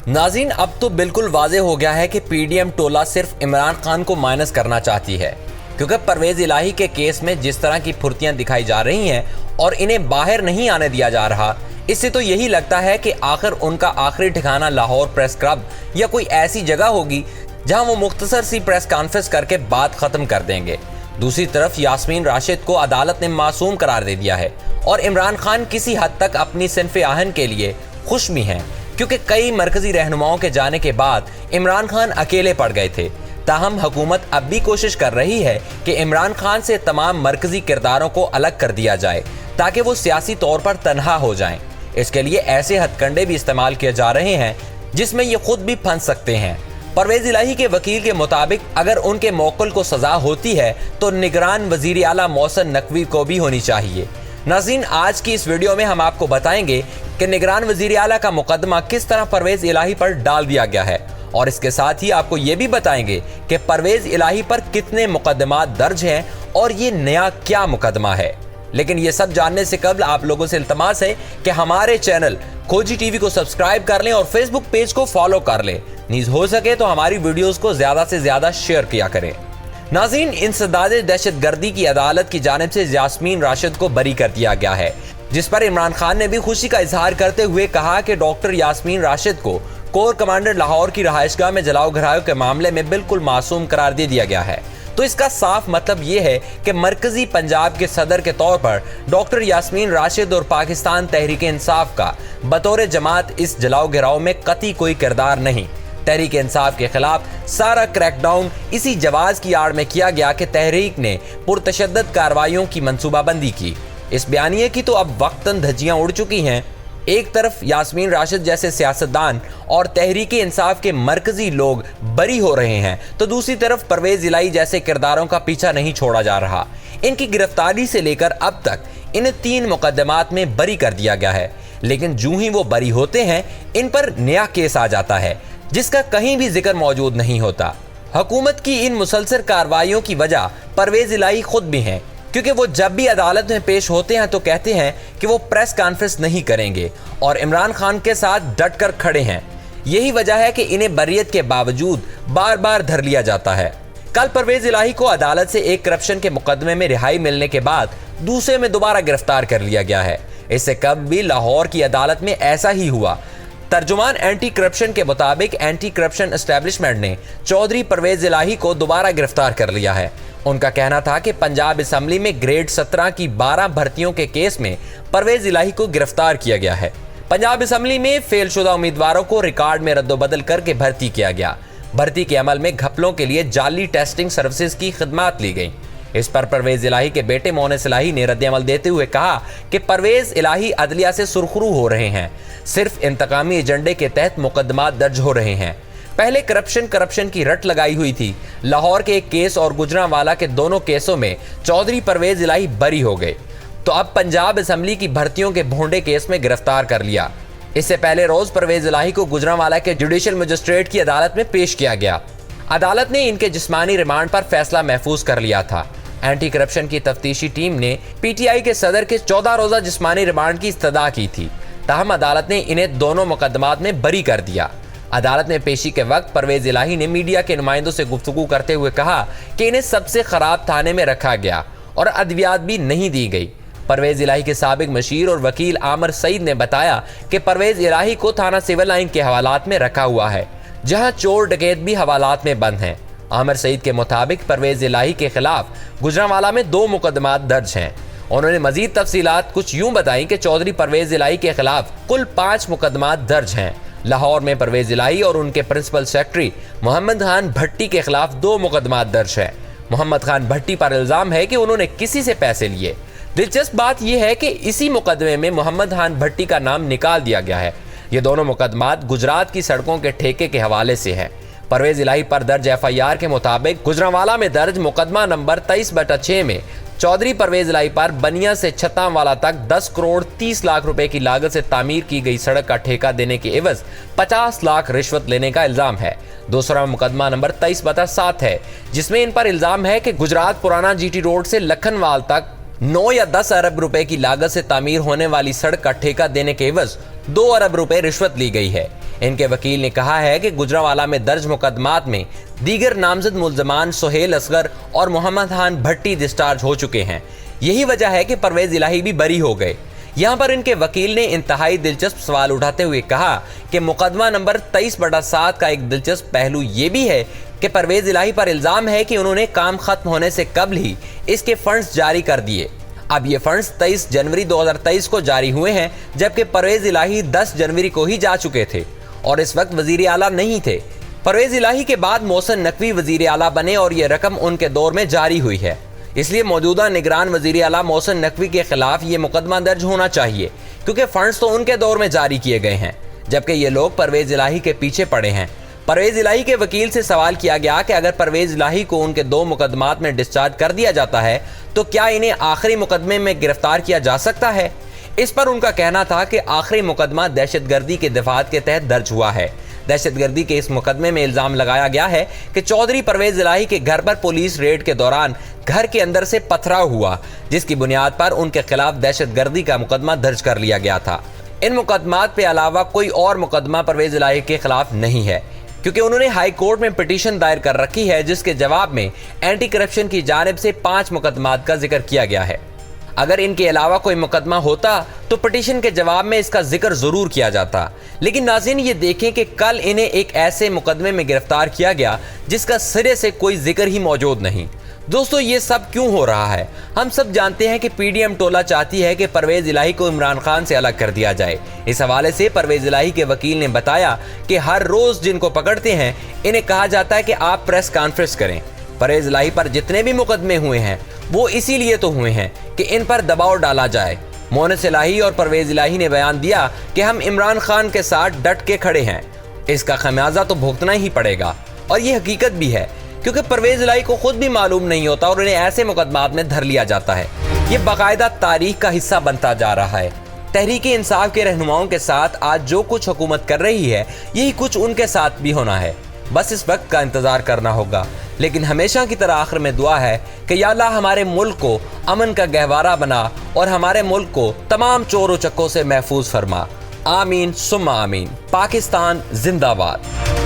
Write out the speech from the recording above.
नाज़रीन, अब तो बिल्कुल वाज़ेह हो गया है कि पीडीएम टोला सिर्फ इमरान खान को माइनस करना चाहती है, क्योंकि परवेज इलाही के केस में जिस तरह की फुर्तियां दिखाई जा रही हैं और इन्हें बाहर नहीं आने दिया जा रहा, इससे तो यही लगता है कि आखिर उनका आखिरी ठिकाना लाहौर प्रेस क्लब या कोई ऐसी जगह होगी जहां वो मुख्तसर सी प्रेस कॉन्फ्रेंस करके बात खत्म कर देंगे। दूसरी तरफ यास्मीन राशिद को अदालत ने मासूम करार दे दिया है और इमरान खान किसी हद तक अपनी सिन्फ़े आहन के लिए खुश भी हैं, क्योंकि कई मरकजी रहनुमाओं के जाने के बाद इमरान खान अकेले पड़ गए थे। ताहम हुकूमत अब भी कोशिश कर रही है कि इमरान खान से तमाम मरकजी किरदारों को अलग कर दिया जाए ताकि वो सियासी तौर पर तन्हा हो जाएं। इसके लिए ऐसे हथकंडे भी इस्तेमाल किए जा रहे हैं जिसमें ये खुद भी फंस सकते हैं। परवेज इलाही के वकील के मुताबिक अगर उनके मौक़िल को सजा होती है तो निगरान वज़ीर आला मोहसिन नकवी को भी होनी चाहिए। नाज़रीन, आज की इस वीडियो में हम आपको बताएंगे कि निगरान वज़ीर आला का मुकदमा किस तरह परवेज इलाही पर डाल दिया गया है, और इसके साथ ही आपको ये भी बताएंगे कि परवेज इलाही पर कितने मुकदमात दर्ज हैं और ये नया क्या मुकदमा है। लेकिन ये सब जानने से कबल आप लोगों से इल्तमास है कि हमारे चैनल खोजी टीवी को सब्सक्राइब कर लें और फेसबुक पेज को फॉलो कर लें। नीज हो सके तो हमारी वीडियोस को ज्यादा से ज्यादा शेयर किया करें। नाज़रीन, इंसदाद दहशतगर्दी की अदालत की जानिब से यास्मीन राशिद को बरी कर दिया गया है, जिस पर इमरान खान ने भी खुशी का इजहार करते हुए कहा कि डॉक्टर यास्मीन राशिद को कोर कमांडर लाहौर की रहायशगाह में जलाओ घराव के मामले में बिल्कुल मासूम करार दे दिया गया है। तो इसका साफ मतलब ये है कि मरकजी पंजाब के सदर के तौर पर डॉक्टर यास्मीन राशिद और पाकिस्तान तहरीक इंसाफ का बतौर जमात इस जलाओ घिराव में कतई कोई किरदार नहीं। तहरीक इंसाफ के खिलाफ सारा क्रैकडाउन इसी जवाज की आड़ में किया गया कि तहरीक ने पुरतशद्दद कार्रवाइयों की मंसूबाबंदी की। इस बयानिए की तो अब वक्तन धज्जियां उड़ चुकी हैं। एक तरफ यास्मीन राशिद जैसे सियासतदान और तहरीक इंसाफ के मरकजी लोग बरी हो रहे हैं, तो दूसरी तरफ परवेज इलाही जैसे किरदारों का पीछा नहीं छोड़ा जा रहा। इनकी गिरफ्तारी से लेकर अब तक इन्हें 3 मुकदमात में बरी कर दिया गया है, लेकिन जूं ही वो बरी होते हैं इन पर नया केस आ जाता है जिसका कहीं भी जिक्र मौजूद नहीं होता। हुकूमत की इन मुसलसल कार्रवाइयों की वजह परवेज इलाही खुद भी हैं, क्योंकि वो जब भी अदालत में पेश होते हैं तो कहते हैं कि वो प्रेस कॉन्फ्रेंस नहीं करेंगे और इमरान खान के साथ डट कर खड़े हैं। यही वजह है कि इन्हें बरियत के बावजूद बार बार धर लिया जाता है। कल परवेज इलाही को अदालत से एक करप्शन के मुकदमे में रिहाई मिलने के बाद दूसरे में दोबारा गिरफ्तार कर लिया गया है। इससे कब भी लाहौर की अदालत में ऐसा ही हुआ। तर्जुमान एंटी करप्शन के मुताबिक एंटी करप्शन एस्टेब्लिशमेंट ने चौधरी परवेज इलाही को दोबारा गिरफ्तार कर लिया है। उनका कहना था कि पंजाब असेंबली में ग्रेड 17 की 12 भर्तियों के केस में परवेज इलाही को गिरफ्तार किया गया है। पंजाब असेंबली में फेलशुदा उम्मीदवारों को रिकॉर्ड में रद्दोबदल करके भर्ती किया गया। भर्ती के अमल में घपलों के लिए जाली टेस्टिंग सर्विसेज की खिदमात ली गई। इस पर परवेज इलाही के बेटे मोहनिस इलाही ने रद्दअमल देते हुए कहा कि परवेज इलाही अदलिया से सुरखरू हो रहे हैं, सिर्फ इंतकामी एजेंडे के तहत मुकदमात दर्ज हो रहे हैं। पहले करप्शन की रट लगाई हुई थी। लाहौर के एक केस और गुजरांवाला के दोनों केसों में चौधरी परवेज इलाही बरी हो गए, तो अब पंजाब असेंबली की भर्तियों के भोंडे केस में गिरफ्तार कर लिया। इससे पहले रोज परवेज इलाही को गुजरांवाला के जुडिशियल मजिस्ट्रेट की अदालत में पेश किया गया। अदालत ने इनके जिस्मानी रिमांड पर फैसला महफूज कर लिया था। एंटी करप्शन की तफ्तीशी टीम ने पीटीआई के सदर के 14 रोजा जिस्मानी रिमांड की इस्तदा की थी, ताहम अदालत ने इन्हें दोनों मुकदमात में बरी कर दिया। अदालत में पेशी के वक्त परवेज इलाही ने मीडिया के नुमाइंदों से गुफ्तगू करते हुए कहा कि इन्हें सबसे खराब थाने में रखा गया और अद्वियात भी नहीं दी गई। परवेज इलाही के साबिक मशीर और वकील आमिर सईद ने बताया कि परवेज इलाही को थाना सिविल लाइन के हवालात में रखा हुआ है, जहां चोर डकैत भी हवालात में बंद हैं। आमिर सईद के मुताबिक परवेज इलाही के खिलाफ गुजरांवाला में 2 मुकदमात दर्ज हैं। उन्होंने मजीद तफसीलात कुछ यूं बताई कि चौधरी परवेज इलाही के खिलाफ कुल 5 मुकदमात दर्ज हैं। लाहौर में परवेज इलाही और उनके प्रिंसिपल सेक्रेटरी मोहम्मद खान भट्टी के खिलाफ 2 मुकदमात दर्ज है। मोहम्मद खान भट्टी पर इल्जाम है कि उन्होंने किसी से पैसे लिए। दिलचस्प बात यह है कि इसी मुकदमे में मोहम्मद खान भट्टी का नाम निकाल दिया गया है। ये दोनों मुकदमात गुजरात की सड़कों के ठेके के हवाले से हैं। परवेज इलाही पर दर्ज एफआईआर के मुताबिक गुजरांवाला में दर्ज मुकदमा नंबर 23/6 में चौधरी परवेज इलाही पर बनिया से छत्तांवाला तक 10 करोड़ 30 लाख रुपए की लागत से तामीर की गई सड़क का ठेका देने के एवज 50 लाख रिश्वत लेने का इल्जाम है। दूसरा मुकदमा नंबर 23/7 है, जिसमें इन पर इल्जाम है कि गुजरात पुराना जीटी रोड से लखनवाल तक 9 या 10 अरब रुपए की लागत से तामीर होने वाली सड़क का ठेका देने के एवज 2 अरब रुपए रिश्वत ली गई है। इनके वकील ने कहा है कि गुजरांवाला में दर्ज मुकदमात में दीगर नामजद मुल्जमान सुहेल असगर और मोहम्मद खान भट्टी डिस्चार्ज हो चुके हैं। यही वजह है कि परवेज इलाही भी बरी हो गए। यहाँ पर इनके वकील ने इंतहाई दिलचस्प सवाल उठाते हुए कहा कि मुकदमा नंबर 23/7 का एक दिलचस्प पहलू ये भी है कि परवेज इलाही पर इल्जाम है कि उन्होंने काम खत्म होने से कबल ही इसके फंड्स जारी कर दिए। अब ये फंड्स 23 जनवरी 2023 को जारी हुए हैं, जबकि परवेज इलाही 10 जनवरी को ही जा चुके थे और इस वक्त वजीर आला नहीं थे। परवेज इलाही के बाद मोहसिन नकवी वजीर आला बने और ये रकम उनके दौर में जारी हुई है। इसलिए मौजूदा निगरान वजीर आला मोहसिन नकवी के खिलाफ ये मुकदमा दर्ज होना चाहिए, क्योंकि फंड्स तो उनके दौर में जारी किए गए हैं, जबकि ये लोग परवेज इलाही के पीछे पड़े हैं। परवेज इलाही के वकील से सवाल किया गया कि अगर परवेज इलाही को उनके 2 मुकदमात में डिस्चार्ज कर दिया जाता है तो क्या इन्हें आखिरी मुकदमे में गिरफ्तार किया जा सकता है। इस पर उनका कहना था कि आखिरी मुकदमा दहशतगर्दी के दफात के तहत दर्ज हुआ है। दहशतगर्दी के इस मुकदमे में इल्जाम लगाया गया है कि चौधरी परवेज इलाही के घर पर पुलिस रेड के दौरान घर के अंदर से पथराव हुआ, जिसकी बुनियाद पर उनके खिलाफ दहशतगर्दी का मुकदमा दर्ज कर लिया गया था। इन मुकदमात के अलावा कोई और मुकदमा परवेज इलाही के खिलाफ नहीं है, क्योंकि उन्होंने हाई कोर्ट में पिटीशन दायर कर रखी है, जिसके जवाब में एंटी करप्शन की जानिब से 5 मुकदमात का जिक्र किया गया है। अगर इनके अलावा कोई मुकदमा होता तो पिटीशन के जवाब में इसका जिक्र जरूर किया जाता। लेकिन नाज़रीन, ये देखें कि कल इन्हें एक ऐसे मुकदमे में गिरफ्तार किया गया जिसका सिरे से कोई जिक्र ही मौजूद नहीं। दोस्तों, ये सब क्यों हो रहा है? हम सब जानते हैं कि पीडीएम टोला चाहती है कि परवेज इलाही को इमरान खान से अलग कर दिया जाए। इस हवाले से परवेज इलाही के वकील ने बताया कि हर रोज जिनको पकड़ते हैं इन्हें कहा जाता है कि आप प्रेस कॉन्फ्रेंस करें। परवेज इलाही पर जितने भी मुकदमे हुए हैं वो इसीलिए तो हुए हैं कि इन पर दबाव डाला जाए। मोहसिन इलाही और परवेज इलाही ने बयान दिया कि हम इमरान खान के साथ डट के खड़े हैं, इसका खमियाजा तो भुगतना ही पड़ेगा। और ये हकीकत भी है, क्योंकि परवेज इलाही को खुद भी मालूम नहीं होता और उन्हें ऐसे मुकदमात में धर लिया जाता है। ये बाकायदा तारीख का हिस्सा बनता जा रहा है। तहरीक-ए इंसाफ के रहनुमाओं के साथ आज जो कुछ हुकूमत कर रही है, यही कुछ उनके साथ भी होना है। बस इस वक्त का इंतजार करना होगा। लेकिन हमेशा की तरह आखिर में दुआ है कि या अल्लाह हमारे मुल्क को अमन का गहवारा बना और हमारे मुल्क को तमाम चोर उचक्कों से महफूज फरमा। आमीन सुम्मा आमीन। पाकिस्तान जिंदाबाद।